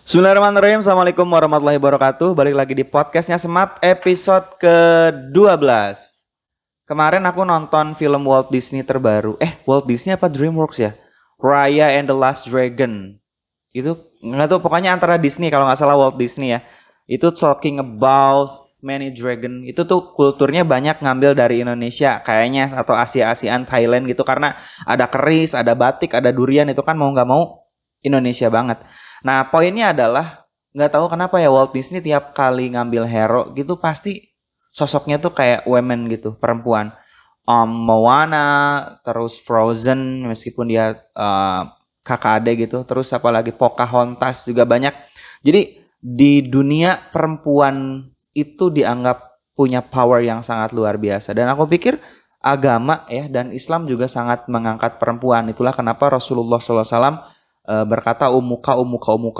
Bismillahirrahmanirrahim. Assalamualaikum warahmatullahi wabarakatuh. Balik lagi di podcastnya Semap episode ke-12. Kemarin aku nonton film Walt Disney terbaru. Walt Disney apa DreamWorks ya? Raya and the Last Dragon. Itu nggak tahu, pokoknya antara Disney, kalau nggak salah Walt Disney ya. Itu talking about many dragon. Itu tuh kulturnya banyak ngambil dari Indonesia kayaknya, atau Asia-Asian, Thailand gitu, karena ada keris, ada batik, ada durian, itu kan mau nggak mau Indonesia banget. Nah, poinnya adalah nggak tahu kenapa ya Walt Disney tiap kali ngambil hero gitu pasti sosoknya tuh kayak women gitu, perempuan. Moana, terus Frozen, meskipun dia kakak adek gitu, terus apalagi Pocahontas juga banyak. Jadi di dunia perempuan itu dianggap punya power yang sangat luar biasa. Dan aku pikir agama ya dan Islam juga sangat mengangkat perempuan. Itulah kenapa Rasulullah SAW berkata umuka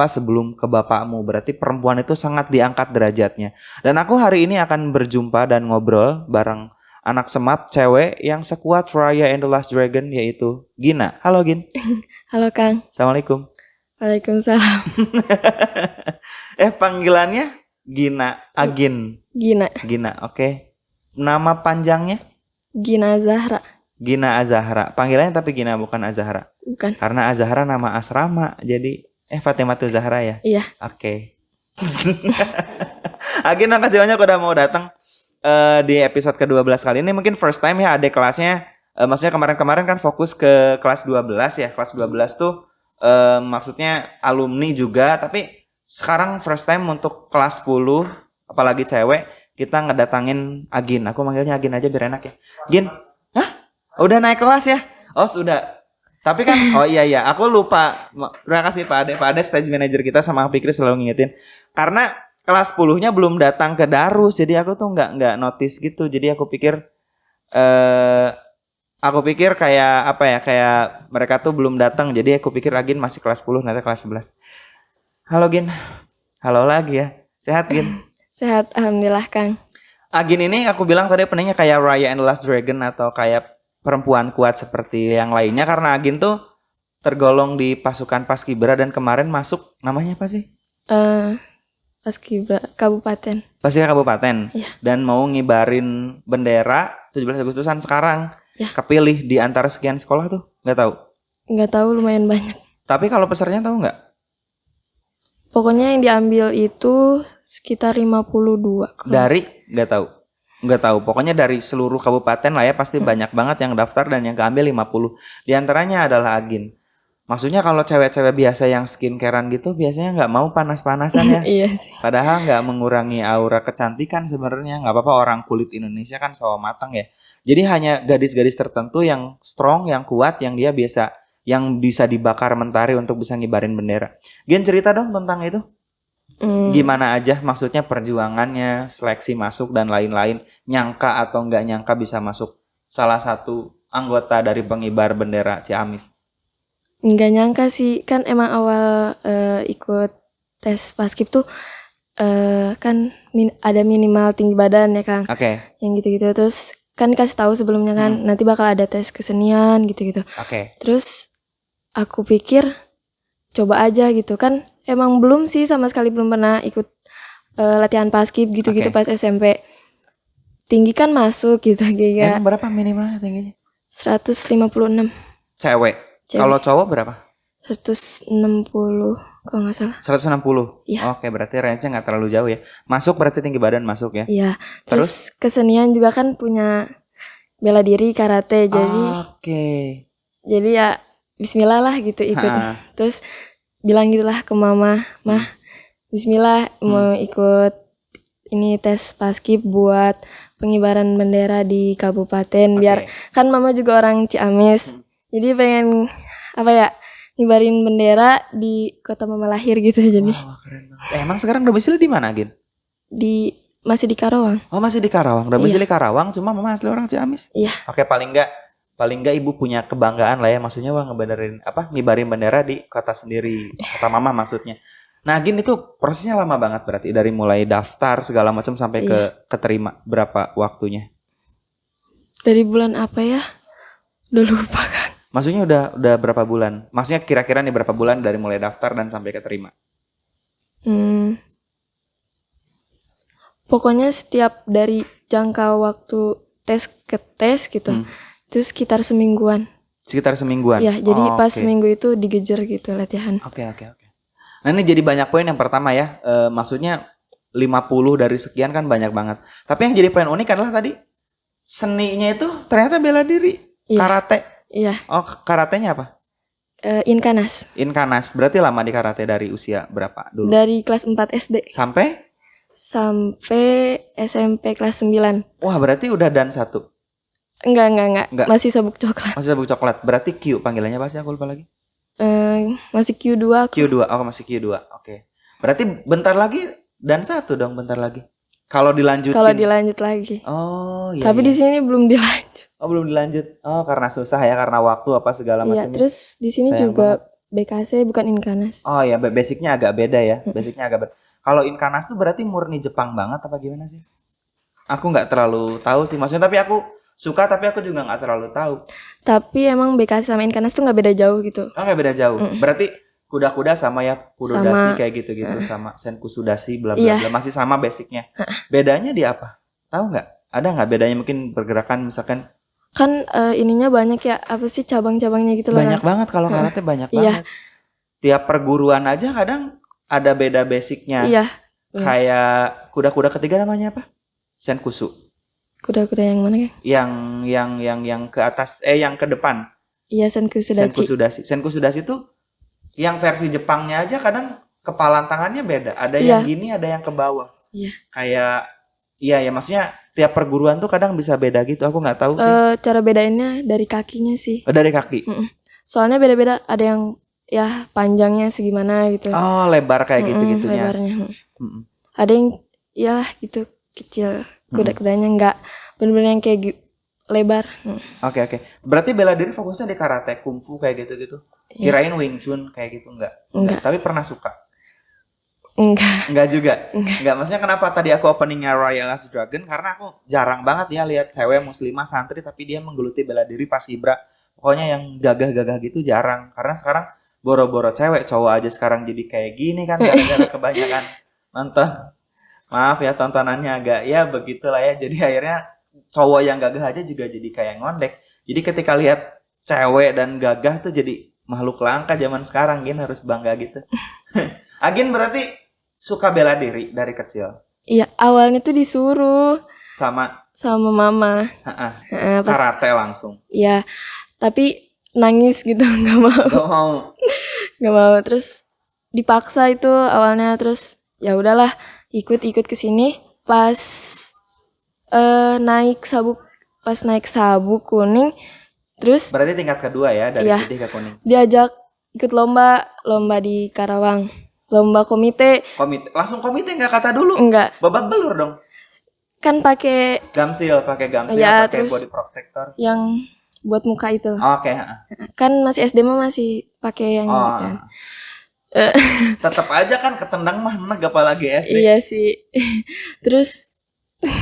sebelum ke bapakmu. Berarti perempuan itu sangat diangkat derajatnya. Dan aku hari ini akan berjumpa dan ngobrol bareng anak Semap cewek yang sekuat Raya and the Last Dragon, yaitu Gina. Halo Gin. Halo Kang. Assalamualaikum. Waalaikumsalam. Panggilannya Gina, Agin. Gina, oke. Nama panjangnya? Gina Zahra. Gina Azahra. Panggilannya tapi Gina, bukan Azahra. Bukan. Karena Azahra nama asrama. Jadi Fatimatu Zahra ya? Iya. Oke. Agin, makasih banyak udah mau datang di episode ke-12 kali ini. Mungkin first time ya adik kelasnya. Maksudnya kemarin-kemarin kan fokus ke kelas 12 ya. Kelas 12 tuh maksudnya alumni juga. Tapi sekarang first time untuk kelas 10, apalagi cewek, kita ngedatangin Agin. Aku manggilnya Agin aja biar enak ya. Gin, udah naik kelas ya? Oh sudah. Tapi kan, oh iya, aku lupa. Terima kasih Pak Ade. Pak Ade stage manager kita sama Fikri selalu ngingetin. Karena kelas 10-nya belum datang ke Darus, jadi aku tuh nggak notice gitu. Jadi aku pikir kayak apa ya, kayak mereka tuh belum datang. Jadi aku pikir Agin masih kelas 10, nanti kelas 11. Halo Gin. Halo lagi ya. Sehat Gin? Sehat, alhamdulillah Kang. Agin ini aku bilang tadi pentingnya kayak Raya and the Last Dragon atau kayak perempuan kuat seperti yang lainnya, karena Agin tuh tergolong di pasukan Paskibra dan kemarin masuk, namanya apa sih? Paskibra Kabupaten. Paskibra Kabupaten. Iya. Dan mau ngibarin bendera 17 Agustusan sekarang. Ya. Kepilih di antara sekian sekolah tuh, nggak tahu? Nggak tahu, lumayan banyak. Tapi kalau pesertanya tahu nggak? Pokoknya yang diambil itu sekitar 52. Dari? Nggak tahu. Pokoknya dari seluruh kabupaten lah ya, pasti banyak banget yang daftar dan yang keambil 50. Di antaranya adalah Agin. Maksudnya kalau cewek-cewek biasa yang skincarean gitu biasanya nggak mau panas-panasan ya. Iya sih. Padahal nggak mengurangi aura kecantikan sebenarnya. Nggak apa-apa, orang kulit Indonesia kan sawo matang ya. Jadi hanya gadis-gadis tertentu yang strong, yang kuat, yang bisa dibakar mentari untuk bisa ngibarin bendera. Gin, cerita dong tentang itu. Gimana aja maksudnya perjuangannya, seleksi masuk dan lain-lain, nyangka atau nggak nyangka bisa masuk salah satu anggota dari pengibar bendera Ciamis? Nggak nyangka sih, kan emang awal ikut tes Paskib tuh kan ada minimal tinggi badan ya Kang. Oke. Yang gitu-gitu, terus kan kasih tahu sebelumnya kan nanti bakal ada tes kesenian gitu-gitu. Oke. Terus aku pikir coba aja gitu kan. Emang belum sih, sama sekali belum pernah ikut latihan Paskib gitu-gitu pas SMP. Tinggi kan masuk gitu kayak. Emang berapa minimalnya tingginya? 156. Cewek. Kalau cowok berapa? 160 kalau nggak salah. 160. Iya. Oke, berarti range-nya nggak terlalu jauh ya. Masuk berarti tinggi badan masuk ya. Iya. Terus kesenian juga kan punya bela diri, karate, jadi. Oke. Jadi ya Bismillah lah gitu ikut. Terus bilang gitulah ke mama, Mah, Bismillah mau ikut ini tes Paskib buat pengibaran bendera di kabupaten. Biar kan mama juga orang Ciamis, jadi pengen ngibarin bendera di kota mama lahir gitu. Jadi keren banget. Emang sekarang domisili di mana Gin? Masih di Karawang. Oh, masih di Karawang. Domisili Karawang, cuma mama asli orang Ciamis. Iya. Oke, paling enggak ibu punya kebanggaan lah ya, maksudnya ngibarin bendera di kota sendiri, kota mama maksudnya. Nah, Gin, itu prosesnya lama banget berarti, dari mulai daftar segala macam sampai ke keterima, berapa waktunya? Dari bulan apa ya? Udah lupa kan. Maksudnya udah berapa bulan? Maksudnya kira-kira nih berapa bulan dari mulai daftar dan sampai keterima? Pokoknya setiap dari jangka waktu tes ke tes gitu, itu sekitar semingguan. Sekitar semingguan. Ya, jadi pas oke. seminggu itu digejar gitu latihan. Oke. Nah ini jadi banyak poin yang pertama ya. Maksudnya 50 dari sekian kan banyak banget. Tapi yang jadi poin unik adalah tadi seninya itu ternyata bela diri. Iya. Karate. Iya, Oh, karatenya apa? Inkanas. Inkanas. Berarti lama di karate dari usia berapa dulu? Dari kelas 4 SD Sampai? sampai SMP kelas 9. Wah, berarti udah dan 1. Enggak. Enggak. Masih sabuk coklat. Masih sabuk coklat. Berarti Q panggilannya apa sih? Aku lupa lagi. Masih Q2 aku. Q2. Oh, masih Q2. Oke. Berarti bentar lagi dan 1 dong, bentar lagi. Kalau dilanjutin. Kalau dilanjut lagi. Oh, iya. Tapi di sini belum dilanjut. Oh, belum dilanjut. Oh, karena susah ya, karena waktu apa segala Iya, macamnya. terus di sini Sayang juga BKC bukan Inkanas. Oh ya, basicnya agak beda ya. Basicnya agak beda. Kalau Inkanas tuh berarti murni Jepang banget apa gimana sih? Aku nggak terlalu tahu sih maksudnya, tapi aku suka, tapi aku juga nggak terlalu tahu. Tapi emang BKC sama Inkanas tuh nggak beda jauh gitu. Oh, nggak beda jauh. Berarti kuda-kuda sama ya, kudodashi Sama. kayak gitu-gitu, sama senkusudashi bla bla Iya. bla, masih sama basicnya. Bedanya di apa? Tahu nggak? Ada nggak bedanya mungkin pergerakan misalkan? Kan ininya banyak ya, apa sih cabang-cabangnya gitu loh. Banyak banget kalau karate, banyak Iya. banget. Tiap perguruan aja kadang ada beda basicnya. Iya, Kayak kuda-kuda ketiga namanya apa? Senkusu. kuda-kuda yang mana ya? Yang ke atas, yang ke depan. Iya, Senkusudachi. Senkusudashi. Senkusudashi itu yang versi Jepangnya aja kadang kepalan tangannya beda. Ada Iya. yang gini, ada yang ke bawah. Iya. Kayak ya maksudnya tiap perguruan tuh kadang bisa beda gitu. Aku nggak tahu sih. Cara bedainnya dari kakinya sih. Dari kaki. Soalnya beda-beda, ada yang ya panjangnya segimana gitu. Oh, lebar kayak gitu-gitunya. Lebarnya. Ada yang ya gitu kecil. Kuda-kudanya nggak bener-bener yang kayak lebar. Oke. Berarti bela diri fokusnya di karate, kungfu kayak gitu-gitu. Kirain Wing Chun kayak gitu enggak? Tapi pernah suka? Enggak juga. Enggak, maksudnya kenapa tadi aku openingnya Royal Last Dragon karena aku jarang banget ya lihat cewek muslimah santri tapi dia menggeluti bela diri pas Ibra. Pokoknya yang gagah-gagah gitu jarang. Karena sekarang boro-boro cewek, cowok aja sekarang jadi kayak gini kan gara-gara kebanyakan nonton. Maaf ya tontonannya agak ya begitulah ya. Jadi akhirnya cowok yang gagah aja juga jadi kayak ngondek. Jadi ketika lihat cewek dan gagah tuh jadi makhluk langka zaman sekarang, Gin harus bangga gitu. Agin berarti suka bela diri dari kecil. Iya, awalnya tuh disuruh Sama mama. Pas karate langsung. ya, tapi nangis gitu, nggak mau. Nggak mau. Terus dipaksa itu awalnya, terus ya udahlah ikut ke sini. Pas naik sabuk kuning, terus Berarti tingkat kedua ya dari Iya. putih ke kuning. diajak ikut lomba di Karawang, lomba komite. Langsung komite nggak kata dulu? Enggak, Babak belur dong. kan pakai Pakai gamsil, Ya, pakai terus body protector. yang buat muka itu. Oke. Kan masih SD mah masih pakai yang gitu kan. Tetap aja kan ketendang mah enak apalagi SD. Iya sih. Terus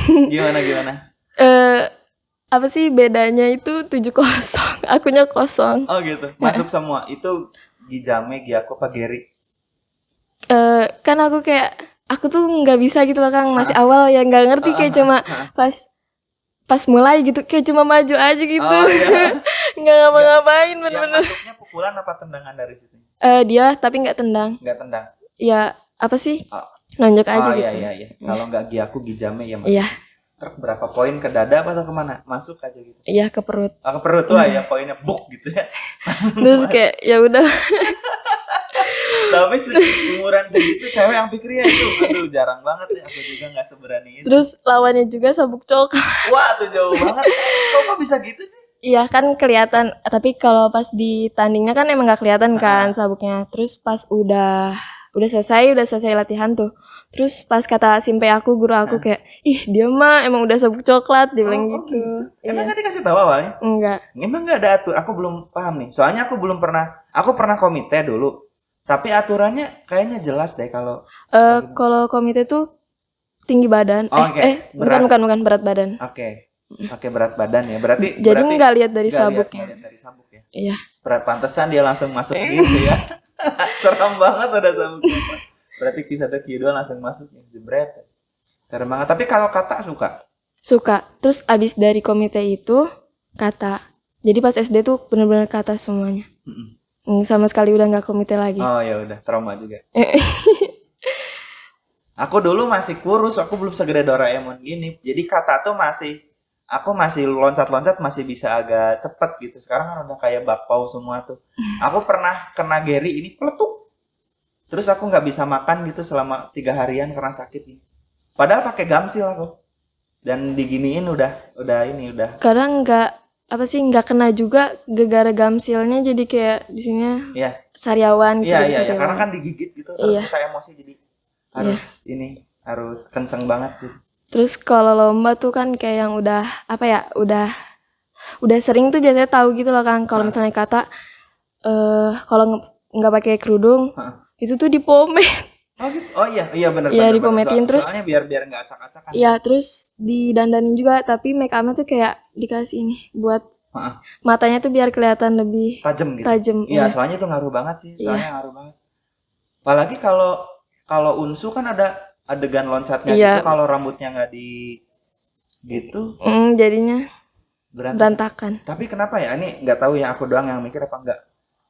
Gimana? apa sih bedanya itu 7-0, akunya 0. Oh gitu. Masuk semua. Itu Gijame, Gyako, apa Geri? Kan aku tuh nggak bisa gitu loh Kang, masih awal ya nggak ngerti, kayak cuma pas mulai gitu kayak cuma maju aja gitu. Oh iya. Nggak ngapa-ngapain Yang bener-bener. masuknya pukulan apa tendangan dari situ? Dia tapi nggak tendang. Nggak tendang. Ya apa sih? Oh. Nonjok aja Oh gitu. iya. Kalau nggak Gyaku, Gijame ya masuk. Iya. Terus berapa poin ke dada atau kemana? Masuk aja gitu. Iya, ke perut. Ke perut tuh ya poinnya buk gitu ya. Terus kayak ya udah. Tapi umuran segitu cewek yang pikir ya itu aduh jarang banget ya. Aku juga nggak seberani itu. Terus lawannya juga sabuk coklat. Wah tuh jauh banget. Kok bisa gitu sih? Iya kan kelihatan, tapi kalau pas di tandingnya kan emang nggak kelihatan kan sabuknya. Terus pas udah selesai latihan tuh. Terus pas kata simpe aku, guru aku kayak, ih dia mah emang udah sabuk coklat, dia bilang gitu. Emang nggak dikasih tahu awalnya? Enggak. Emang nggak ada atur. Aku belum paham nih. Soalnya aku pernah komite dulu. Tapi aturannya kayaknya jelas deh kalau. Kalau komite tuh tinggi badan. Bukan berat badan. Oke, berat badan ya. Berarti nggak lihat dari nggak sabuknya. lihat dari sabuk ya. Iya. Berat pantesan dia langsung masuk gitu ya. Serem banget ada sabuknya. Berarti Q1 Q2 langsung masuk ya, jebret. Serem banget. Tapi kalau kata suka. Suka. Terus abis dari komite itu kata. Jadi pas SD tuh bener-bener kata semuanya. Sama sekali udah nggak komite lagi. Oh ya udah, trauma juga. Aku dulu masih kurus, aku belum segede Doraemon gini. Jadi kata tuh aku masih loncat-loncat masih bisa agak cepet gitu. Sekarang kan udah kayak bakpao semua tuh. Aku pernah kena Gary ini peletuk. Terus aku nggak bisa makan gitu selama 3 harian karena sakit nih. Padahal pakai gamsil aku. Dan diginiin udah. Kadang nggak kena juga gara gamsilnya, jadi kayak di sini Iya. sariawan gitu. Iya, karena kan digigit gitu terus kita emosi jadi harus kenceng banget gitu. Terus kalau lomba tuh kan kayak yang udah sering tuh biasanya tahu gitu loh kan, kalau misalnya kata kalau nggak pakai kerudung itu tuh dipomet. Oh iya benar. Iya, dipometin terus. Soalnya biar nggak acak-acakan. Iya, terus didandanin juga, tapi make upnya tuh kayak dikasih ini buat matanya tuh biar kelihatan lebih tajam gitu. Tajam. Iya, soalnya itu ngaruh banget sih. Ngaruh banget. Apalagi kalau unsu kan ada adegan loncatnya gitu, kalau rambutnya nggak di gitu. Jadinya berantakan. Tapi kenapa ya? Ini nggak tahu ya, aku doang yang mikir apa enggak.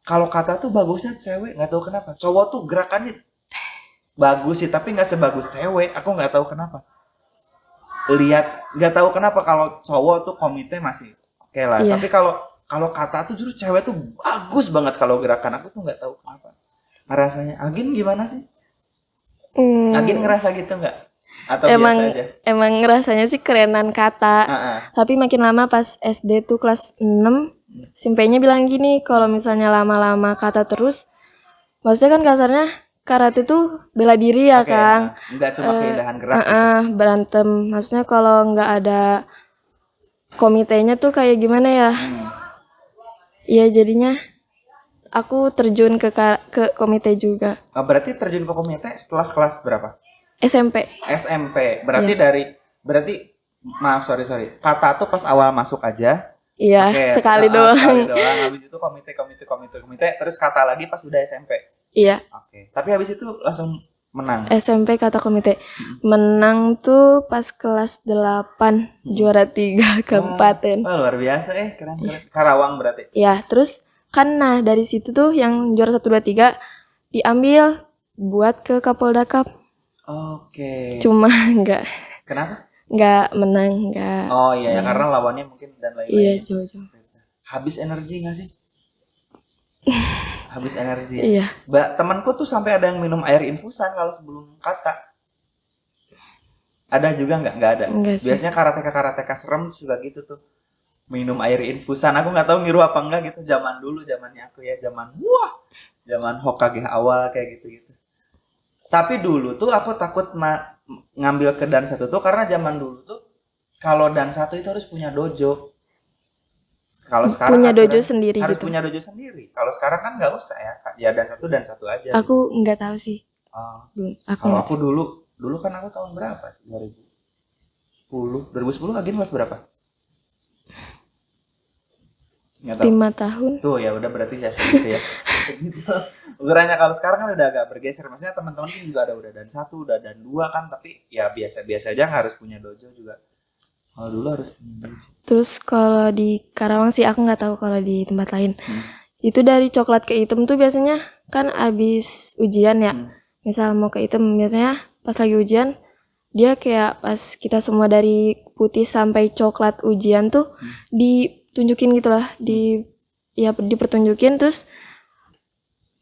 Kalau kata tuh bagusnya cewek, nggak tahu kenapa. Cowok tuh gerakannya bagus sih, tapi nggak sebagus cewek. Aku nggak tahu kenapa. Nggak tahu kenapa kalau cowok tuh komite masih oke lah. Tapi kalau kata tuh justru cewek tuh bagus banget kalau gerakan. Aku tuh nggak tahu kenapa. Rasanya. Agin gimana sih? Agin ngerasa gitu nggak? Atau biasa aja? Emang ngerasanya sih kerenan kata. Tapi makin lama pas SD tuh kelas 6, simpenya bilang gini, kalau misalnya lama-lama kata terus, maksudnya kan kasarnya karate tuh bela diri ya, Kang. Enggak cuma keindahan gerak. Berantem. Maksudnya kalau nggak ada komitenya tuh kayak gimana ya? Iya, jadinya aku terjun ke komite juga. Berarti terjun ke komite setelah kelas berapa? SMP. Berarti maaf, sorry. Kata tuh pas awal masuk aja. Iya, sekali doang. Sekali doang. Habis itu komite, terus kata lagi pas udah SMP. Iya. Oke. Tapi habis itu langsung menang. SMP kata komite. Menang tuh pas kelas 8, juara 3 kabupaten. Luar biasa keren. Karawang berarti. Iya, terus kan dari situ tuh yang juara 1 2 3 diambil buat ke Kapolda Cup. Oke. Cuma enggak. Kenapa? Enggak menang, enggak. Oh iya, karena lawannya mungkin dan lain-lain. Iya, jauh-jauh. Habis energi enggak sih? Habis energi. Iya. Temanku tuh sampai ada yang minum air infusan kalau sebelum kata. Ada juga enggak ada. Biasanya karateka serem juga gitu tuh. Minum air infusan. Aku enggak tahu ngiru apa enggak gitu. Zamannya aku ya, zaman Hokage awal kayak gitu. Tapi dulu tuh aku takut ngambil ke dan 1 tuh karena zaman dulu tuh kalau dan 1 itu harus punya dojo. Kalau sekarang punya dojo sendiri harus gitu. punya dojo sendiri. Kalau sekarang kan nggak usah ya. Ya dan satu aja. Aku nggak tahu sih. Kalau aku dulu kan aku tahun berapa? 2010 lagi kelas berapa? 5 tahun. Tuh ya udah berarti ya segitu ya. Ukurannya kalau sekarang kan udah agak bergeser. Maksudnya teman-teman sih juga udah dan 1, udah dan 2 kan, tapi ya biasa-biasa aja, harus punya dojo juga. Kalau dulu harus punya dojo. Terus kalau di Karawang sih aku nggak tahu kalau di tempat lain. Itu dari coklat ke hitam tuh biasanya kan abis ujian ya. Misal mau ke hitam, biasanya pas lagi ujian dia kayak pas kita semua dari putih sampai coklat ujian tuh ditunjukin gitu lah, dipertunjukin, terus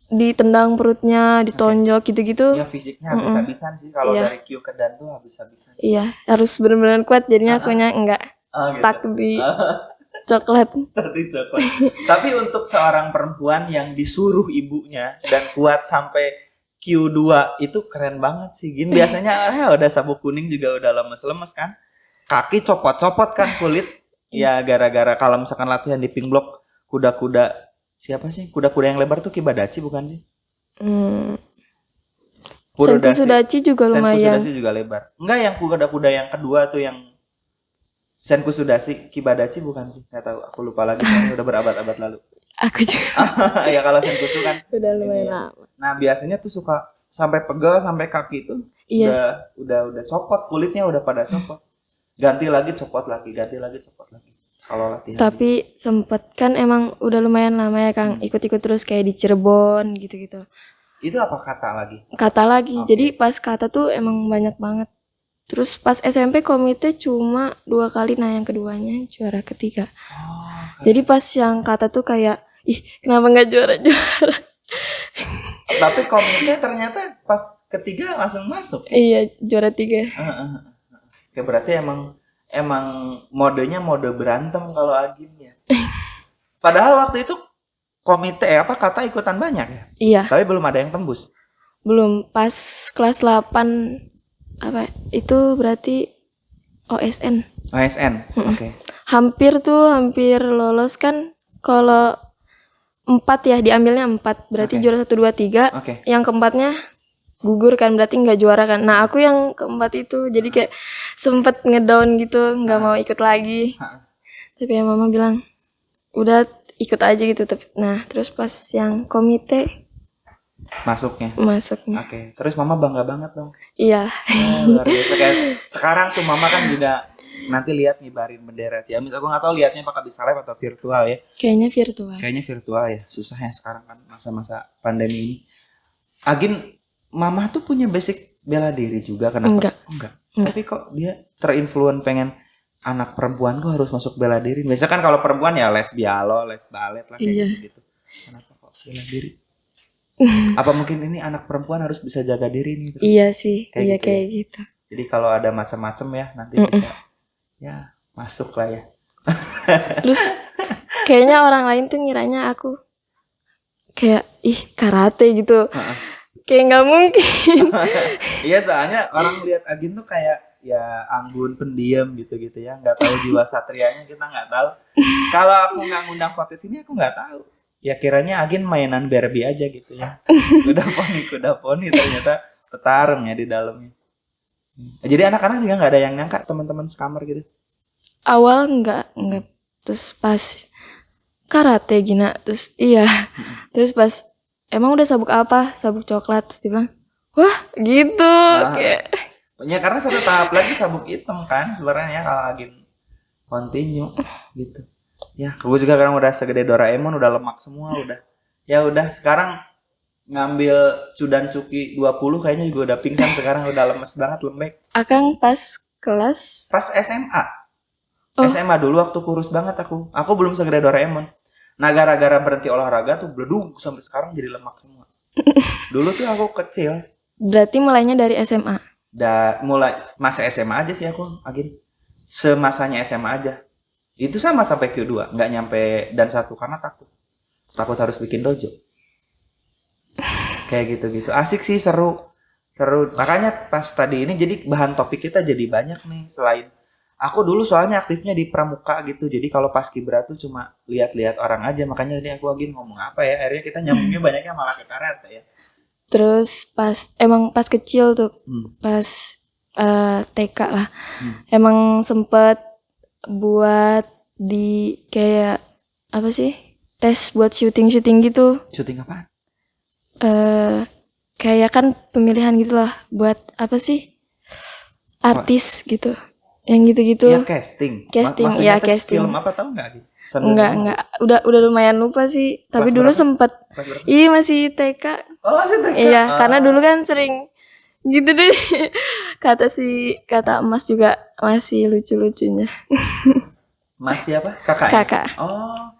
ditendang perutnya, ditonjok gitu-gitu. Iya, fisiknya habis-habisan sih kalau dari Q ke dan tuh habis-habisan. Iya, harus benar-benar kuat, jadinya akunya enggak stuck gitu. di coklat. Tapi untuk seorang perempuan yang disuruh ibunya dan kuat sampai Q2 itu keren banget sih. Gini biasanya udah sabuk kuning juga udah lemes-lemes kan. Kaki copot-copot kan kulit. Ya gara-gara kalau misalkan latihan di pink block kuda-kuda, siapa sih? Kuda-kuda yang lebar tuh Kibadachi bukan sih? Senku Sudachi juga lumayan. Senku Sudachi juga lebar. Enggak, yang kuda-kuda yang kedua tuh yang Senku Sudachi, Kibadachi bukan sih? Enggak tahu, aku lupa lagi, udah berabad-abad lalu. Aku juga. Ya kalau Senku kan udah lumayan lama. Nah, biasanya tuh suka sampai pegel sampai kaki itu Iya. udah copot, kulitnya udah pada copot. Ganti lagi copot lagi, ganti lagi copot lagi. Kalau latihan. Tapi sempet kan emang udah lumayan lama ya Kang, ikut-ikut terus kayak di Cirebon gitu-gitu. Itu apa kata lagi? Kata lagi. Jadi pas kata tuh emang banyak banget. Terus pas SMP komite cuma 2 kali, nah yang keduanya juara ketiga. Jadi pas yang kata tuh kayak, ih kenapa nggak juara-juara? Tapi komite ternyata pas ketiga langsung masuk. Iya juara 3. Oke, berarti emang modenya mode berantem kalau Agim ya. Padahal waktu itu komite kata ikutan banyak ya. Iya. Tapi belum ada yang tembus. Belum pas kelas 8 apa itu berarti OSN. OSN. Oke. Hampir lolos kan kalau 4 ya diambilnya 4 berarti juara 1 2 3. Oke. Yang keempatnya gugur kan berarti nggak juara kan. Nah aku yang keempat itu jadi kayak sempet ngedown gitu nggak mau ikut lagi. Tapi ya mama bilang udah ikut aja gitu. Nah terus pas yang komite Masuknya. Oke. Terus mama bangga banget dong. Iya. Luar biasa kayak sekarang tuh mama kan juga nanti lihat ngibarin bendera Ciamis. Aku nggak tahu lihatnya apakah bisa live atau virtual ya. Kayaknya virtual. Kayaknya virtual ya. Susah ya sekarang kan masa-masa pandemi ini. Agin, mama tuh punya basic bela diri juga kenapa? Enggak. Tapi kok dia terinfluen pengen anak perempuan kok harus masuk bela diri. Biasanya kan kalau perempuan ya les bialo, les balet lah kayak gitu. Kenapa kok bela diri? Apa mungkin ini anak perempuan harus bisa jaga diri nih? Terus? Iya sih, kayak gitu. Jadi kalau ada macam-macam ya nanti bisa ya masuk lah ya. Terus kayaknya orang lain tuh ngiranya aku kayak karate gitu. Kayak nggak mungkin. Iya soalnya orang lihat Agin tuh kayak ya anggun, pendiam gitu-gitu ya, nggak tahu jiwa satrianya, kita nggak tahu. Kalau aku nggak ngundang podcast ini aku nggak tahu. Ya kiranya Agin mainan Barbie aja gitu ya. Kuda poni ternyata petarung ya di dalamnya. Jadi anak-anak juga nggak ada yang nyangka teman-teman sekamar gitu. Awal nggak. Terus pas karate Gina, terus terus pas emang udah sabuk apa? Sabuk coklat. Terus dia bilang, wah gitu. Kayak ya karena satu tahap lagi sabuk hitam kan sebenarnya kalau Agin continue gitu. Ya, gue juga kan udah segede Doraemon, udah lemak semua, udah. Ya udah, sekarang ngambil Sudan Cuki 20 kayaknya juga udah pingsan sekarang, udah lemes banget, lembek. Akang pas kelas? Pas SMA. SMA dulu waktu kurus banget aku. Aku belum segede Doraemon. Nah, gara-gara berhenti olahraga tuh bleduk sampai sekarang jadi lemak semua. Dulu tuh aku kecil. Berarti mulainya dari SMA? Mulai masa SMA aja sih aku, Agin. Semasanya SMA aja. Itu sama sampai Q2, nggak nyampe dan 1 karena takut harus bikin dojo. Kayak gitu-gitu. Asik sih, seru. Makanya pas tadi ini jadi bahan topik kita jadi banyak nih. Selain aku dulu soalnya aktifnya di pramuka gitu. Jadi kalau pas kibra tuh cuma lihat-lihat orang aja. Makanya ini aku lagi ngomong apa ya. Akhirnya kita nyambungnya banyaknya malah ke karate ya. Terus pas kecil tuh, pas TK lah. Emang sempet buat di kayak apa sih? Tes buat syuting gitu. Syuting apa? Kayak kan pemilihan gitu lah buat apa sih? Artis gitu. Yang gitu-gitu. Ya casting. Maksudnya casting. Film apa tahu nggak? Enggak. Udah lumayan lupa sih. Tapi dulu sempet. Iya masih TK. Oh masih TK. Iya, karena dulu kan sering gitu deh. Kata Emas juga masih lucu-lucunya. Masih apa? Kakak. Kakak. Oh.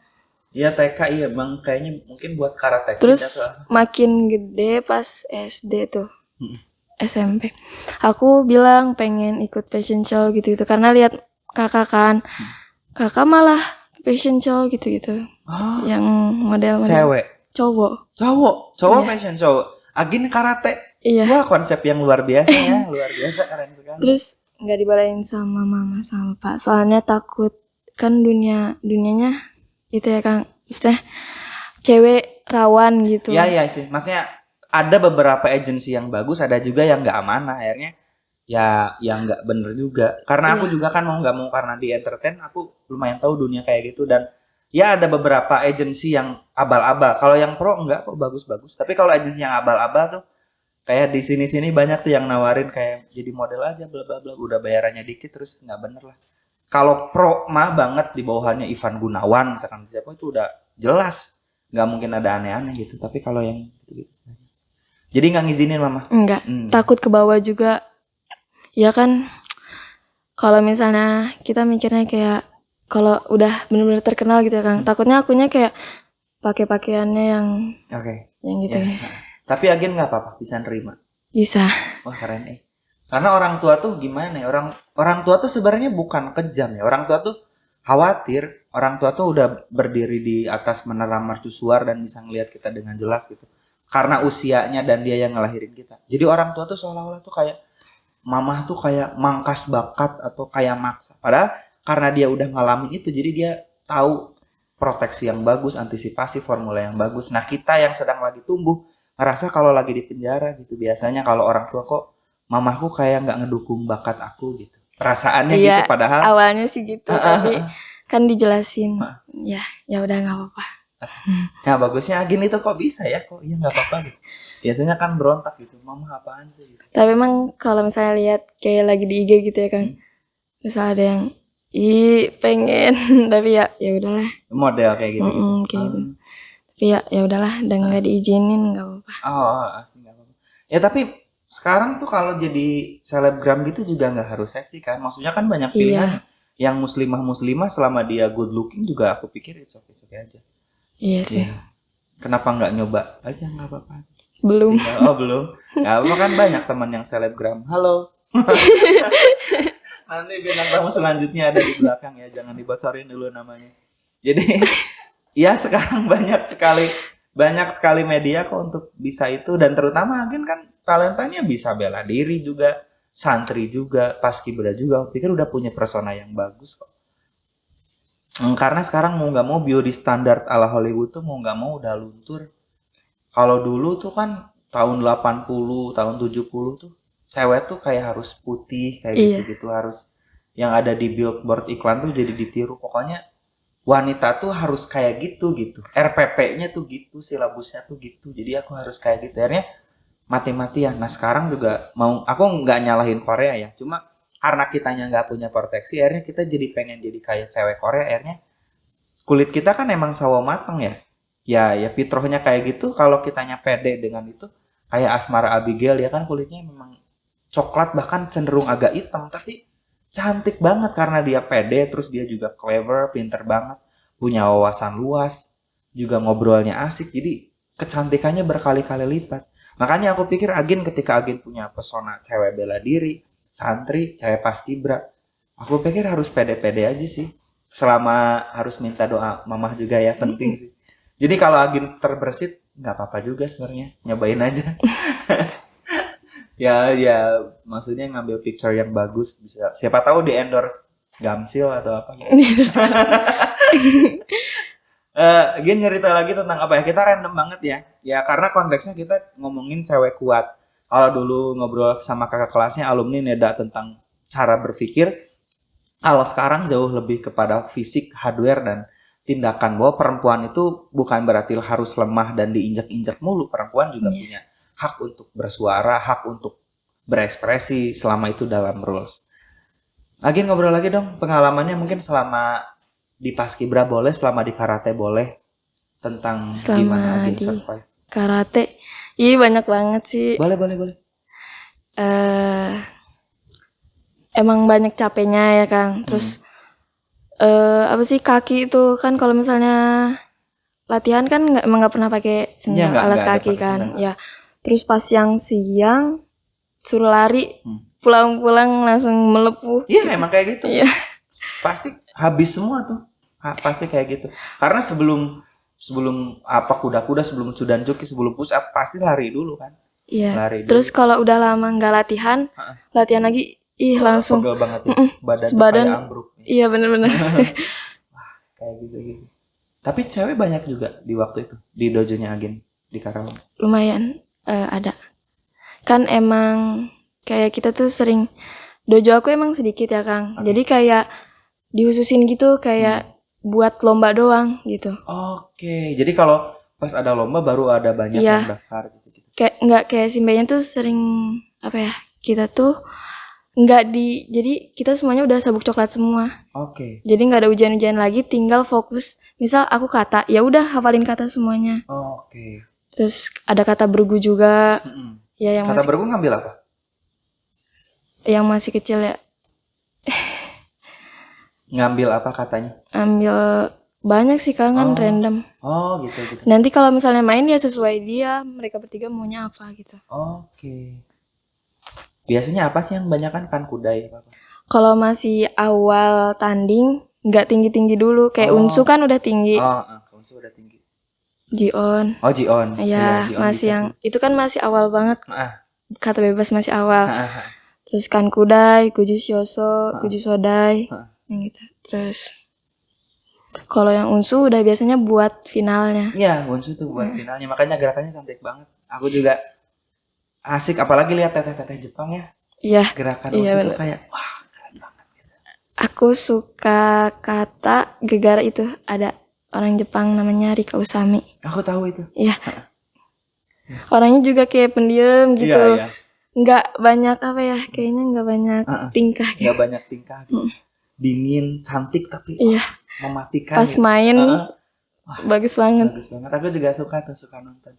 Iya TK iya bang, kayaknya mungkin buat karate. Terus makin gede pas SD tuh, SMP, aku bilang pengen ikut fashion show gitu karena lihat kakak kan, kakak malah fashion show gitu yang model cewek, cowok iya. Fashion show, Agin karate, iya. Wah konsep yang luar biasa ya, luar biasa keren sekali. Terus nggak dibolehin sama mama sama pak, soalnya takut kan dunianya itu ya Kang, istilahnya cewek rawan gitu. Iya sih, maksudnya ada beberapa agensi yang bagus, ada juga yang nggak amanah. Akhirnya ya yang nggak bener juga. Karena aku juga kan nggak mau karena di entertain, aku lumayan tahu dunia kayak gitu dan ya ada beberapa agensi yang abal-abal. Kalau yang pro enggak kok bagus-bagus. Tapi kalau agensi yang abal-abal tuh Kayak di sini-sini banyak tuh yang nawarin kayak jadi model aja bla bla bla, udah bayarannya dikit terus nggak bener lah. Kalau pro mah banget di bawahannya Ivan Gunawan misalkan siapa itu udah jelas nggak mungkin ada aneh-aneh gitu. Tapi kalau yang gitu, jadi nggak ngizinin mama. Enggak, takut ke bawah juga. Ya kan, kalau misalnya kita mikirnya kayak kalau udah benar-benar terkenal gitu ya Kang, takutnya akunya kayak pakai pakaiannya yang Oke. yang gitu ya. Tapi Agin nggak apa-apa, bisa nerima. Bisa. Wah keren. Karena orang tua tuh gimana ya? Orang tua tuh sebenarnya bukan kejam ya. Orang tua tuh khawatir. Orang tua tuh udah berdiri di atas menara mercusuar dan bisa ngelihat kita dengan jelas gitu. Karena usianya dan dia yang ngelahirin kita. Jadi orang tua tuh seolah-olah tuh kayak mamah tuh kayak mangkas bakat atau kayak maksa. Padahal karena dia udah ngalamin itu, jadi dia tahu proteksi yang bagus, antisipasi formula yang bagus. Nah kita yang sedang lagi tumbuh ngerasa kalau lagi di penjara gitu. Biasanya kalau orang tua kok mamahku kayak nggak ngedukung bakat aku gitu. Perasaannya gitu padahal awalnya sih gitu, tapi kan dijelasin. Ya udah nggak apa-apa. Nah bagusnya Agin itu kok bisa ya, kok iya nggak apa-apa gitu. Biasanya kan berontak gitu, mama apaan sih gitu. Tapi emang kalau misalnya lihat kayak lagi di IG gitu ya Kang, misalnya ada yang pengen tapi ya udahlah, Model kayak gitu. kayak gitu. Tapi ya udahlah, dan nggak diizinin nggak apa-apa. Asli nggak apa-apa. Ya tapi sekarang tuh kalau jadi selebgram gitu juga nggak harus seksi kan, maksudnya kan banyak pilihan. Yang muslimah selama dia good looking juga aku pikir it's okay aja. Iya sih. Kenapa nggak nyoba aja, nggak apa-apa. Belum. Belum. Ya apa kan banyak teman yang selebgram. Halo. Nanti bintang tamu selanjutnya ada di belakang ya, jangan dibocorin dulu namanya. Jadi ya sekarang banyak sekali media kok untuk bisa itu, dan terutama Agin kan talentanya bisa bela diri juga, santri juga, paskibra juga. Aku pikir udah punya persona yang bagus kok. Karena sekarang mau nggak mau beauty standar ala Hollywood tuh mau nggak mau udah luntur. Kalau dulu tuh kan tahun 80, tahun 70 tuh cewek tuh kayak harus putih kayak gitu-gitu, harus yang ada di billboard iklan tuh jadi ditiru. Pokoknya wanita tuh harus kayak gitu. RPP-nya tuh gitu, silabusnya tuh gitu. Jadi aku harus kayak gitu. Akhirnya mati-matian. Nah sekarang juga aku nggak nyalahin Korea ya. Cuma karena kitanya nggak punya proteksi, akhirnya kita jadi pengen jadi kayak cewek Korea. Akhirnya kulit kita kan emang sawo mateng ya. Ya fitrohnya kayak gitu. Kalau kitanya pede dengan itu, kayak Asmara Abigail ya kan kulitnya memang coklat, bahkan cenderung agak hitam, tapi cantik banget karena dia pede, terus dia juga clever, pinter banget, punya wawasan luas, juga ngobrolnya asik, jadi kecantikannya berkali-kali lipat. Makanya aku pikir Agin ketika Agin punya pesona cewek bela diri, santri, cewek paskibra, aku pikir harus pede-pede aja sih. Selama harus minta doa mamah juga ya, penting sih. Jadi kalau Agin terbersit, nggak apa-apa juga sebenarnya, nyobain aja. ya maksudnya ngambil picture yang bagus, bisa siapa tahu di endorse Gamsil atau apa gitu. Gini cerita lagi tentang apa ya, kita random banget ya karena konteksnya kita ngomongin cewek kuat. Kalau dulu ngobrol sama kakak kelasnya alumni Neda tentang cara berpikir, kalau sekarang jauh lebih kepada fisik, hardware, dan tindakan, bahwa perempuan itu bukan berarti harus lemah dan diinjak-injak mulu. Perempuan juga punya hak untuk bersuara, hak untuk berekspresi selama itu dalam rules. Agin ngobrol lagi dong pengalamannya, mungkin selama di paskibra boleh, selama di karate boleh, tentang gimana Agin survive. Karate, banyak banget sih. Boleh. Emang banyak capeknya ya Kang. Terus apa sih, kaki itu kan kalau misalnya latihan kan emang nggak pernah pakai sendal alas kaki kan sendal. Ya terus pas yang siang suruh lari, pulang langsung melepuh. Iya emang kayak gitu. Iya. Pasti habis semua tuh, pasti kayak gitu. Karena sebelum apa kuda-kuda, sebelum sudan juki, sebelum push up pasti lari dulu kan. Iya. Terus kalau udah lama nggak latihan lagi langsung pegel banget ya. Badan kayak ambruk. Iya bener-bener. Wah, kayak gitu. Tapi cewek banyak juga di waktu itu di dojonya Agin di Karawang. Lumayan ada. Kan emang kayak kita tuh sering, dojo aku emang sedikit ya Kang. Jadi kayak dihususin gitu, kayak buat lomba doang gitu. Oke. Jadi kalau pas ada lomba baru ada banyak yang daftar gitu. kayak nggak kayak Simbanya tuh sering apa ya, kita tuh nggak jadi kita semuanya udah sabuk coklat semua. Oke. Jadi nggak ada ujian-ujian lagi, tinggal fokus. Misal aku kata, ya udah hafalin kata semuanya. Oke. Terus ada kata bergu juga. Ya yang Kata bergu ngambil apa? masih kecil ya. Ngambil apa katanya? Ambil banyak sih kangen random. Oh gitu. Nanti kalau misalnya main ya sesuai dia, mereka bertiga maunya apa gitu. Oke. Biasanya apa sih yang banyak kan kudai apa? Kalau masih awal tanding nggak tinggi-tinggi dulu, kayak Unsu kan udah tinggi. Unsu udah tinggi. Jion. Oh Jion. Iya, Jion masih yang itu kan masih awal banget. Kata bebas masih awal. Terus kan kudai, kuju shioso, kuju sodai, yang gitu. Terus kalau yang Unsu udah biasanya buat finalnya. Iya, Unsu tuh buat finalnya. Makanya gerakannya cantik banget. Aku juga asik, apalagi lihat teteh-teteh Jepang ya. Iya. Gerakan Unsu tuh kayak wah keren banget gitu. Aku suka kata gegara itu, ada orang Jepang namanya Rika Usami. Aku tahu itu. Iya. Orangnya juga kayak pendiam gitu. Iya. Nggak banyak apa ya, kayaknya nggak banyak tingkah gitu. Nggak banyak tingkah gitu. Dingin, cantik tapi mematikan. Pas gitu. main bagus banget. Bagus banget. Aku juga suka nonton.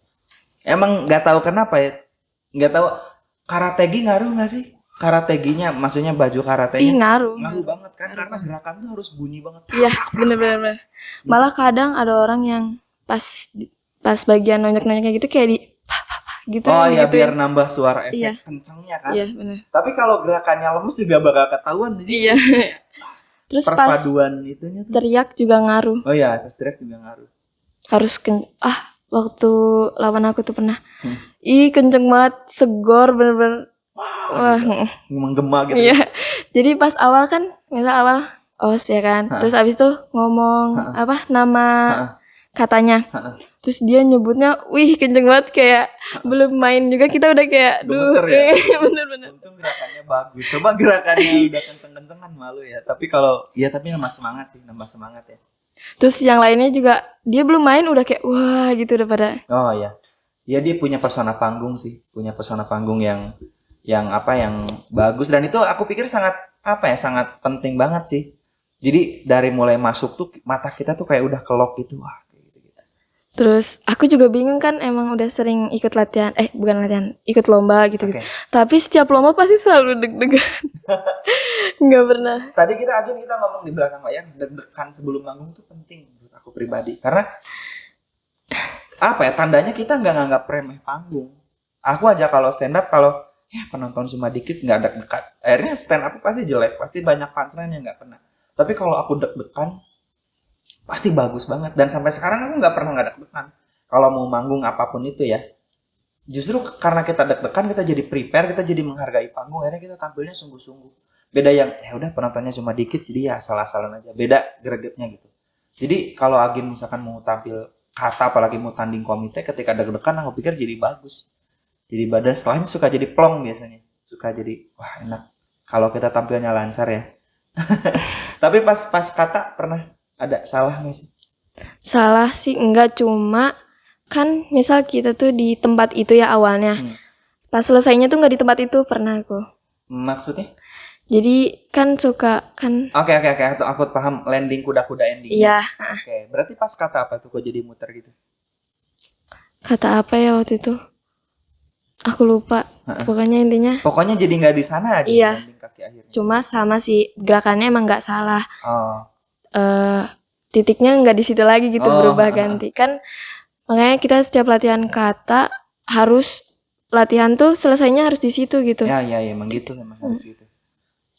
Emang nggak tahu kenapa ya, nggak tahu karategi ngaruh nggak sih? Karateginya, maksudnya baju karatenya. Ih, ngaruh banget kan, karena gerakan tuh harus bunyi banget. Iya, bener. Malah kadang ada orang yang pas bagian nonyok-nonyoknya gitu kayak di gitu. Oh iya, gitu biar nambah suara efek kencengnya kan. Iya, bener. Tapi kalau gerakannya lemes juga bakal ketahuan. Iya. Terus perpaduan itunya tuh. Teriak juga ngaruh. Oh iya, pas teriak juga ngaruh. Harus waktu lawan aku tuh pernah. Ih, kenceng banget, segor bener-bener. Wah, menggema gitu. Iya. Jadi pas awal kan, misal awal os ya kan. Terus abis itu ngomong apa nama katanya. Terus dia nyebutnya, wih kenceng banget, kayak belum main juga kita udah kayak duh. Ya? Bener. Untung gerakannya bagus. Coba gerakannya udah kenceng-kenceng kan malu ya. Tapi kalau tapi nambah semangat ya. Terus yang lainnya juga dia belum main udah kayak wah gitu udah pada. Oh iya. Ya dia punya pesona panggung sih. Punya pesona panggung yang bagus, dan itu aku pikir sangat penting banget sih. Jadi dari mulai masuk tuh mata kita tuh kayak udah kelok gitu. Wah, kayak gitu. Terus aku juga bingung kan, emang udah sering ikut latihan, bukan latihan, ikut lomba gitu. Tapi setiap lomba pasti selalu deg-degan. Nggak pernah. Tadi kita ngomong di belakang layar, deg-degan sebelum manggung tuh penting menurut aku pribadi. Karena tandanya kita nggak nganggap remeh panggung. Aku aja kalau stand up, kalau penonton cuma dikit nggak deg-degan, akhirnya stand up pasti jelek, pasti banyak punchline yang nggak kena. Tapi kalau aku deg-degan pasti bagus banget, dan sampai sekarang aku nggak pernah nggak deg-degan kalau mau manggung apapun itu ya. Justru karena kita deg-degan, kita jadi prepare, kita jadi menghargai panggung, akhirnya kita tampilnya sungguh-sungguh. Beda yang udah penontonnya cuma dikit jadi ya asal-asalan aja, beda gregetnya gitu. Jadi kalau Agin misalkan mau tampil kata, apalagi mau tanding komite, ketika deg-degan aku pikir jadi bagus. Jadi badan setelahnya suka jadi plong biasanya. Suka jadi, wah enak. Kalau kita tampilnya lancar ya. Tapi pas kata pernah ada salah nggak sih? Salah sih enggak, cuma kan misal kita tuh di tempat itu ya awalnya. Pas selesainya tuh nggak di tempat itu, pernah aku. Maksudnya? Jadi kan suka kan. Oke. Aku paham, landing kuda-kuda ending. Iya. Oke, berarti pas kata apa tuh kok jadi muter gitu? Kata apa ya waktu itu? Aku lupa. Pokoknya intinya. Pokoknya jadi nggak di sana aja. Iya. Kaki akhirnya. Cuma sama sih, gerakannya emang nggak salah. Oh. Titiknya nggak di situ lagi gitu, berubah ganti. Kan makanya kita setiap latihan kata harus latihan tuh selesainya harus di situ gitu. Ya emang gitu, memang harus gitu.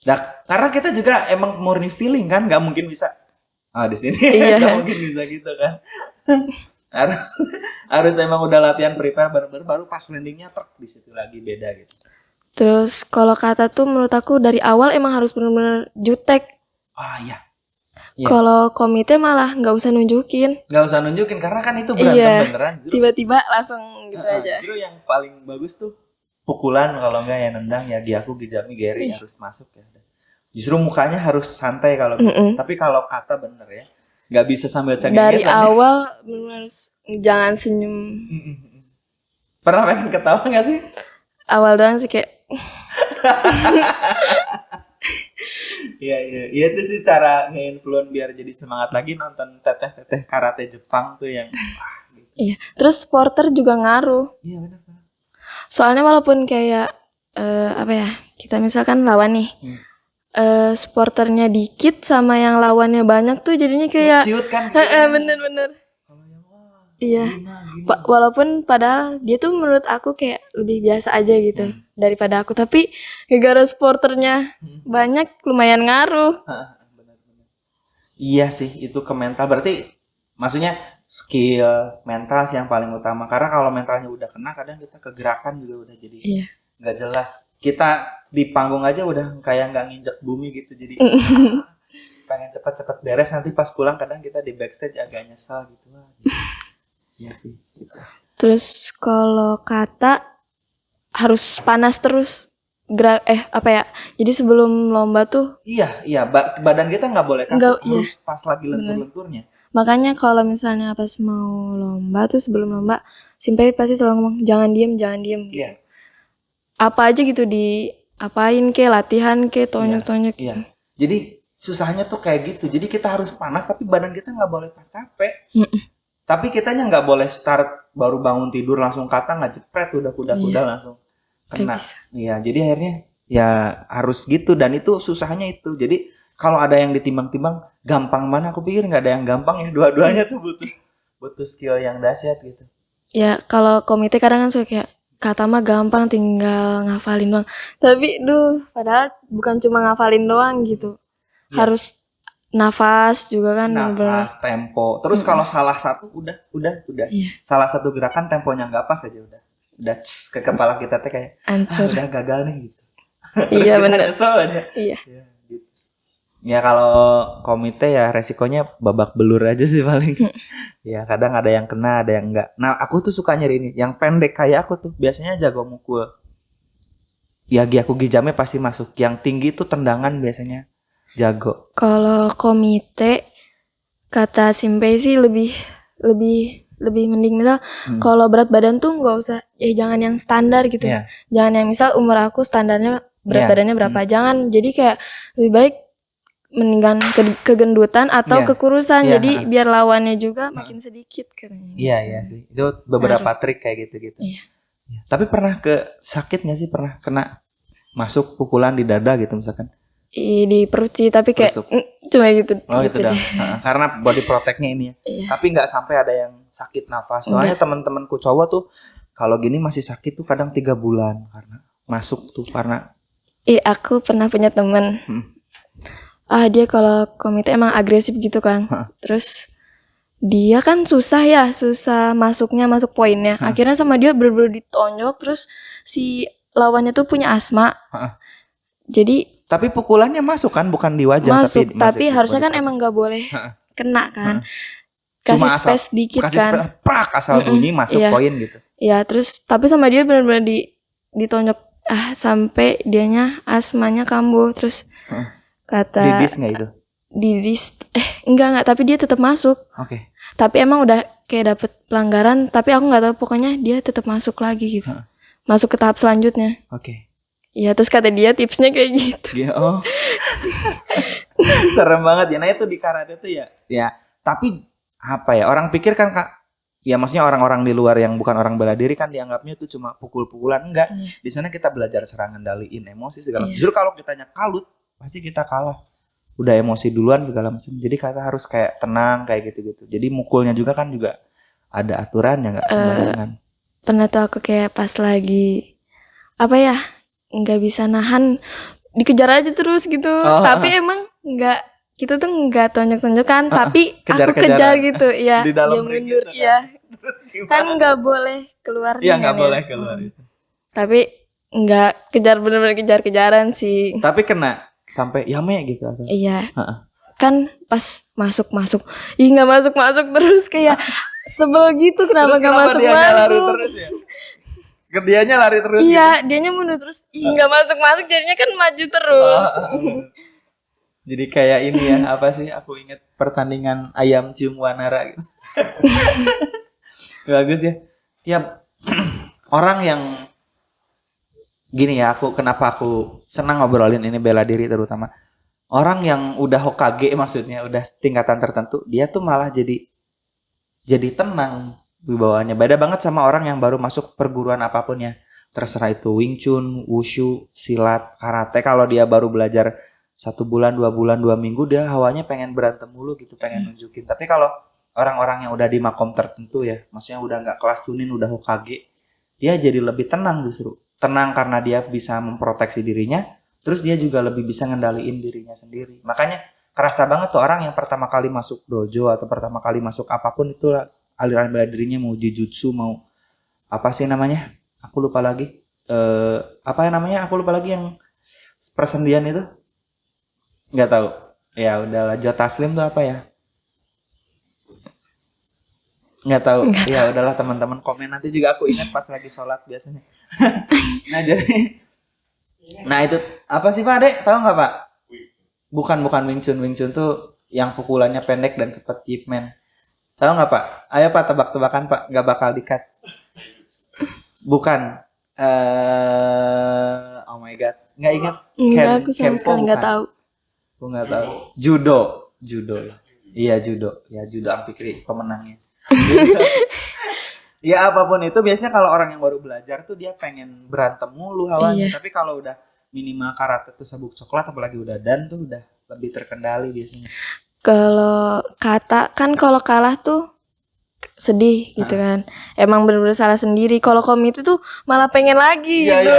Nah, karena kita juga emang murni feeling kan, nggak mungkin bisa. Di sini nggak mungkin bisa gitu kan. harus emang udah latihan prepare baru pas landingnya di situ lagi beda gitu. Terus kalau kata tuh menurut aku dari awal emang harus benar-benar jutek. Iya. Kalau komite malah nggak usah nunjukin. Nggak usah nunjukin karena kan itu berantem beneran. Tiba-tiba langsung gitu aja. Justru yang paling bagus tuh pukulan, kalau nggak ya nendang ya Giaku, Gizami, Gary harus masuk ya. Justru mukanya harus santai kalau gitu. Tapi kalau kata bener ya, nggak bisa sambil cengeng. Dari awal harus jangan senyum. Pernah pengen ketawa gak sih? Awal doang sih kayak Iya itu sih cara nge-influence biar jadi semangat lagi nonton teteh-teteh karate Jepang tuh yang iya. Terus supporter juga ngaruh. iya benar. Soalnya walaupun kayak apa ya, kita misalkan lawan nih, supporternya dikit sama yang lawannya banyak tuh jadinya kayak Ciut kan? bener-bener. Iya. Walaupun padahal dia tuh menurut aku kayak lebih biasa aja gitu daripada aku, tapi gara-gara supporternya banyak lumayan ngaruh. Iya sih, itu ke mental. Berarti maksudnya skill mental sih yang paling utama. Karena kalau mentalnya udah kena, kadang kita kegerakan juga udah jadi nggak jelas. Kita di panggung aja udah kayak nggak nginjek bumi gitu. Jadi pengen cepet-cepet beres. Nanti pas pulang kadang kita di backstage agak nyesal gitu. Iya sih. Gitu. Terus kalau kata harus panas terus. Apa ya? Jadi sebelum lomba tuh Iya, badan kita nggak boleh kaku, harus pas lagi lentur-lenturnya. makanya kalau misalnya pas mau lomba tuh sebelum lomba, Simpe pasti selalu ngomong jangan diem gitu. Iya. Apa aja gitu apain ke latihan ke tonjok-tonjok gitu. Iya. Jadi susahnya tuh kayak gitu. Jadi kita harus panas tapi badan kita nggak boleh pas capek. Tapi kitanya nggak boleh start baru bangun tidur langsung kata nggak jepret udah kuda-kuda langsung kena. Iya, jadi akhirnya ya harus gitu dan itu susahnya itu. Jadi kalau ada yang ditimbang-timbang gampang mana aku pikir nggak ada yang gampang ya, dua-duanya tuh butuh skill yang dahsyat gitu. Ya kalau komite kadang kan suka kayak kata mah gampang tinggal ngafalin doang. Tapi padahal bukan cuma ngafalin doang gitu. Harus nafas juga kan. Nafas, tempo. Terus kalau salah satu udah. Salah satu gerakan temponya nggak pas aja udah ke kepala kita teh kayak udah gagal nih gitu. Iya benar. Nyesel aja. Iya. Gitu. Ya kalau komite ya resikonya babak belur aja sih paling. Ya kadang ada yang kena, ada yang enggak. Nah aku tuh suka nyari ini, yang pendek kayak aku tuh biasanya jago mukul. Ya aku gijamnya pasti masuk. Yang tinggi tuh tendangan biasanya jago. Kalau komite kata Simpe sih lebih mending misal kalau berat badan tuh nggak usah jangan yang standar gitu. Jangan yang misal umur aku standarnya berat badannya berapa, jangan. Jadi kayak lebih baik mendingan kegendutan atau kekurusan, jadi biar lawannya juga makin sedikit katanya. Iya sih, itu beberapa trik kayak gitu. Iya. Tapi pernah sakit nggak sih, pernah kena masuk pukulan di dada gitu misalkan? Di perut sih, tapi kayak cuma gitu. Oh gitu dah. Karena body protectnya ini ya. Tapi nggak sampai ada yang sakit nafas. Soalnya teman-temanku cowok tuh kalau gini masih sakit tuh kadang 3 bulan karena masuk tuh karena. Aku pernah punya teman. Dia kalau komite emang agresif gitu kan. Terus dia kan susah masuk poinnya. Akhirnya sama dia bener-bener ditonjok, terus si lawannya tuh punya asma. Jadi tapi pukulannya masuk kan, bukan di wajah. Masuk, tapi harusnya kan emang gak boleh kena kan. Kasih space dikit kan. Prak, asal bunyi masuk poin gitu. Iya, terus tapi sama dia benar-benar ditonjok sampai dianya asmanya kambuh. Terus kata didis nggak itu? Enggak, tapi dia tetap masuk. Oke. Tapi emang udah kayak dapet pelanggaran, tapi aku nggak tahu, pokoknya dia tetap masuk lagi gitu. Masuk ke tahap selanjutnya. Oke. Iya, terus kata dia tipsnya kayak gitu. Oh. Serem banget ya. Nah itu di karate tuh ya. Tapi apa ya? Orang pikir kan Kak, ya maksudnya orang-orang di luar yang bukan orang bela diri kan dianggapnya itu cuma pukul-pukulan. Enggak. Di sana kita belajar serangan, ngendaliin emosi segala. Justru kalau kitanya kalut, pasti kita kalah. Udah emosi duluan segala macam. Jadi kita harus kayak tenang kayak gitu-gitu. Jadi mukulnya juga kan juga ada aturan ya, nggak sembarangan. Pernah tuh aku kayak pas lagi nggak bisa nahan, dikejar aja terus gitu. Tapi emang kita tuh nggak tonjok-tonjokan, tapi aku kejar gitu. Iya, di dalam dia mundur. Gitu, iya. Kan nggak boleh keluar. Iya, nggak boleh keluar itu. Tapi nggak kejar, bener-bener kejar-kejaran sih. Tapi kena sampai yame gitu. Iya. Kan pas masuk, nggak masuk terus kayak sebel gitu. Kenapa nggak masuk? Terus ya? Dianya lari terus. Iya, gitu? Dianya mundur terus. Nggak masuk, jadinya kan maju terus. Jadi kayak ini ya, apa sih? Aku inget pertandingan ayam cium wanara gitu. Bagus ya. Ya orang yang gini ya, kenapa aku senang ngobrolin ini bela diri terutama. Orang yang udah Hokage maksudnya udah tingkatan tertentu, dia tuh malah jadi tenang wibawanya. Beda banget sama orang yang baru masuk perguruan apapun ya. Terserah itu Wing Chun, Wushu, silat, karate. Kalau dia baru belajar 1 bulan, 2 bulan, 2 minggu, dia hawanya pengen berantem mulu gitu, pengen nunjukin. Tapi kalau orang-orang yang udah di makom tertentu ya, maksudnya udah nggak kelas Chunin, udah Hokage, dia jadi lebih tenang justru. Tenang karena dia bisa memproteksi dirinya, terus dia juga lebih bisa ngendaliin dirinya sendiri. Makanya kerasa banget tuh orang yang pertama kali masuk dojo atau pertama kali masuk apapun itu aliran bela dirinya, mau jujutsu, mau apa sih namanya? Aku lupa lagi. Apa yang namanya? Aku lupa lagi yang persendian itu. Nggak tahu. Ya udahlah, Jotaslim tuh apa ya? Nggak tahu. Ya udahlah teman-teman komen nanti juga, aku ingat pas lagi sholat biasanya. Nah jadi, nah itu apa sih Pak Ade? Tahu nggak Pak? Bukan Wing Chun. Wing Chun tuh yang pukulannya pendek dan cepet, Ip Man. Tahu nggak Pak? Ayo Pak tebak-tebakan Pak, nggak bakal dikat. Bukan. Oh my god, nggak ingat. Enggak, aku sama sekali nggak tahu. Aku nggak tahu. Judo. Iya judo. Ya judo Ampikri pemenangnya. Ya apapun itu, biasanya kalau orang yang baru belajar tuh dia pengen berantem mulu hawanya. Tapi kalau udah minimal karate tuh sabuk coklat, apalagi udah dan tuh udah lebih terkendali biasanya. Kalau kata kan kalau kalah tuh sedih gitu kan. Emang bener-bener salah sendiri. Kalau komite tuh malah pengen lagi gitu.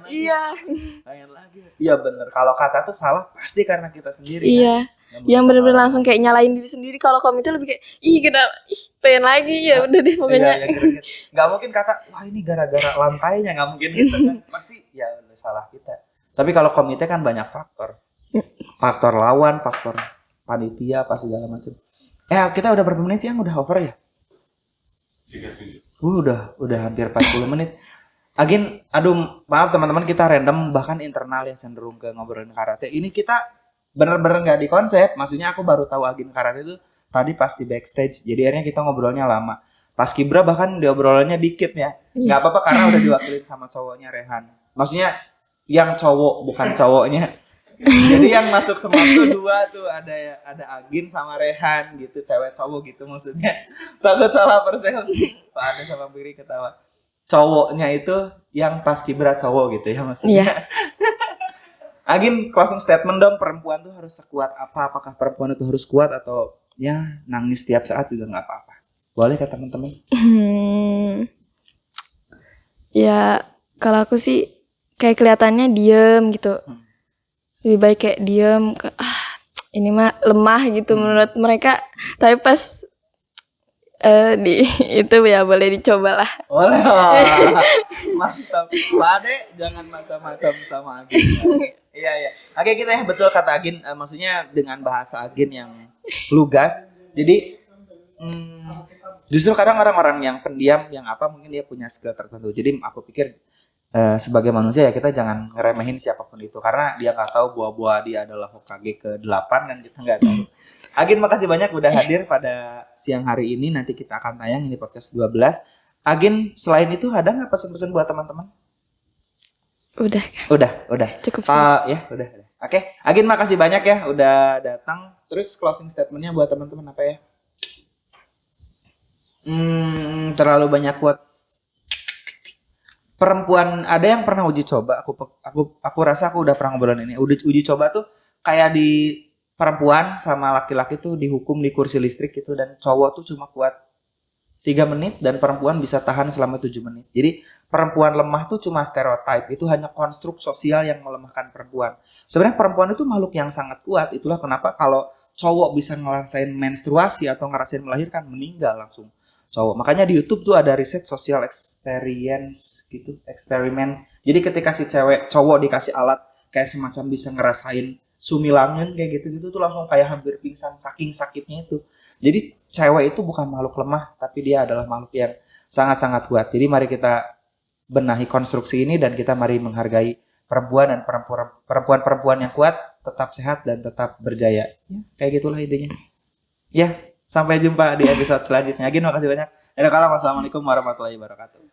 Iya. Pengen lagi. Iya bener. Kalau kata tuh salah pasti karena kita sendiri. Iya. Kan? Yang bener-bener langsung kayak nyalain diri sendiri. Kalau komite lebih kayak pengen lagi ya udah deh pokoknya. Iya, nggak mungkin kata wah ini gara-gara lantainya, nggak mungkin gitu kan. Pasti ya udah salah kita. Tapi kalau komite kan banyak faktor. Faktor lawan, faktor panitia, apa segala macam. Kita udah berapa menit sih yang udah over ya? 37. Udah hampir 40 menit. Agin, aduh maaf teman-teman, kita random bahkan internal ya cenderung ke ngobrolin karate. Ini kita bener-bener nggak di konsep. Maksudnya aku baru tahu Agin karate itu tadi pas di backstage. Jadi akhirnya kita ngobrolnya lama. Pas Kibra bahkan diobrolannya dikit ya. Nggak apa-apa karena udah diwakilin sama cowoknya Rehan. Maksudnya yang cowok bukan cowoknya. Jadi yang masuk semua tuh 2 tuh ada Agin sama Rehan gitu, cewek cowok gitu maksudnya. Takut salah persepsi. Pak Ade sama Biri ketawa. Cowoknya itu yang pas Kibra cowok gitu ya maksudnya. Iya. Agin closing statement dong, perempuan tuh harus sekuat apa? Apakah perempuan itu harus kuat atau ya nangis tiap saat juga nggak apa-apa? Boleh kata teman-teman? Ya kalau aku sih kayak kelihatannya diem gitu. Lebih baik kayak diem, ini mah lemah gitu menurut mereka. Tapi pas itu ya boleh dicoba lah. Boleh. Mantap. Pak Ade jangan macam-macam sama Agin. Iya. Oke kita ya betul kata Agin, maksudnya dengan bahasa Agin yang lugas. Jadi justru kadang orang-orang yang pendiam yang apa mungkin dia punya skill tertentu. Jadi aku pikir sebagai manusia ya kita jangan ngeremehin siapapun itu karena dia nggak tahu buah-buah dia adalah Hokage ke-8 dan kita nggak tahu. Agin makasih banyak udah hadir pada siang hari ini. Nanti kita akan tayang ini podcast 12. Agin selain itu ada nggak pesan-pesan buat teman-teman? Udah. Cukup sih. Ya udah. Oke. Agin makasih banyak ya udah datang. Terus closing statementnya buat teman-teman apa ya? Terlalu banyak quotes. Perempuan ada yang pernah uji coba, aku rasa aku udah pernah ngobrolin ini. Uji coba tuh kayak di perempuan sama laki-laki tuh dihukum di kursi listrik gitu, dan cowok tuh cuma kuat 3 menit dan perempuan bisa tahan selama 7 menit. Jadi perempuan lemah tuh cuma stereotype, itu hanya konstruk sosial yang melemahkan perempuan. Sebenarnya perempuan itu makhluk yang sangat kuat. Itulah kenapa kalau cowok bisa ngerasain menstruasi atau ngerasain melahirkan, meninggal langsung cowok. Makanya di YouTube tuh ada riset social experience gitu, eksperimen. Jadi ketika si cowok dikasih alat kayak semacam bisa ngerasain sumilangan kayak gitu tuh langsung kayak hampir pingsan saking sakitnya itu. Jadi cewek itu bukan makhluk lemah, tapi dia adalah makhluk yang sangat-sangat kuat. Jadi mari kita benahi konstruksi ini dan kita mari menghargai perempuan dan perempuan yang kuat, tetap sehat dan tetap berjaya. Ya, kayak gitulah intinya. Ya, sampai jumpa di episode selanjutnya. Agin, makasih banyak. Assalamualaikum warahmatullahi wabarakatuh.